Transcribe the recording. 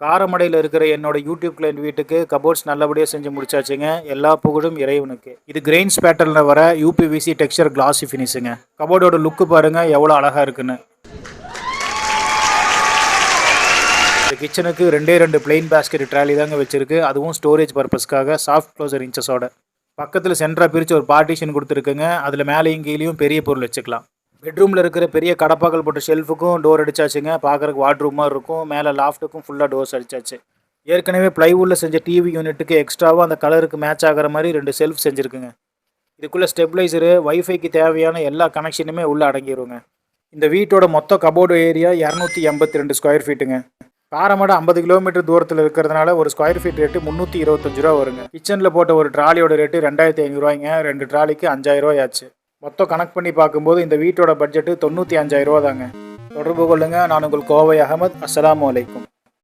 காரமடையில் இருக்கிற என்னோட YouTube client வீட்டுக்கு கபோர்ட்ஸ் நல்லபடியாக செஞ்சு முடிச்சாச்சுங்க. எல்லா புகழும் இறைவனுக்கு. இது கிரெயின்ஸ் பேட்டர்னில் வர யூபிவிசி டெக்ஸ்சர் கிளாசி ஃபினிஷுங்க. கபோர்டோட லுக்கு பாருங்கள் எவ்வளோ அழகாக இருக்குன்னு. இந்த கிச்சனுக்கு ரெண்டு பிளெயின் பேஸ்கெட் ட்ராலி தாங்க வச்சிருக்கு. அதுவும் ஸ்டோரேஜ் பர்பஸ்க்காக சாஃப்ட் க்ளோசர் இன்ச்சஸோட. பக்கத்தில் சென்டராக பிரித்து ஒரு பார்ட்டிஷன் கொடுத்துருக்குங்க. அதில் மேலேயும் கீழேயும் பெரிய பொருள் வச்சுக்கலாம். பெட்ரூமில் இருக்கிற பெரிய கடப்பாக்கள் போட்ட ஷெல்ஃபுக்கும் டோர் அடிச்சாச்சுங்க. பார்க்குறக்கு வார்ட்ரூம் மாதிரி இருக்கும். மேலே லாஃப்ட்டுக்கும் ஃபுல்லாக டோர்ஸ் அடிச்சாச்சு. ஏற்கனவே ப்ளைவுட்டில் செஞ்ச டிவி யூனிட்டுக்கு எக்ஸ்ட்ராவாக அந்த கலருக்கு மேட்ச் ஆகிற மாதிரி 2 செல்ஃப் செஞ்சுருக்குங்க. இதுக்குள்ளே ஸ்டெபிளைசரு, வைஃபைக்கு தேவையான எல்லா கனெக்ஷனுமே உள்ளே அடங்கிடுங்க. இந்த வீட்டோட மொத்த கபோர்டு ஏரியா 282 ஸ்கொயர் ஃபீட்டுங்க. காரமடை 50 கிலோமீட்டர் தூரத்தில் இருக்கிறதுனால ஒரு ஸ்கொயர் ஃபீட் ரேட்டு 325 ரூபா வருங்க. கிச்சனில் போட்ட ஒரு ட்ராலியோட ரேட்டு 2500 ரூபாய்ங்க. 2 ட்ராலிக்கு 5000 ரூபாய் ஆச்சு. மொத்தம் கனெக்ட் பண்ணி பார்க்கும்போது இந்த வீட்டோட பட்ஜெட்டு 95,000 ரூபா தாங்க. தொடர்பு கொள்ளுங்கள். நான் உங்கள் கோவை அகமது. அஸ்ஸலாமு அலைக்கும்.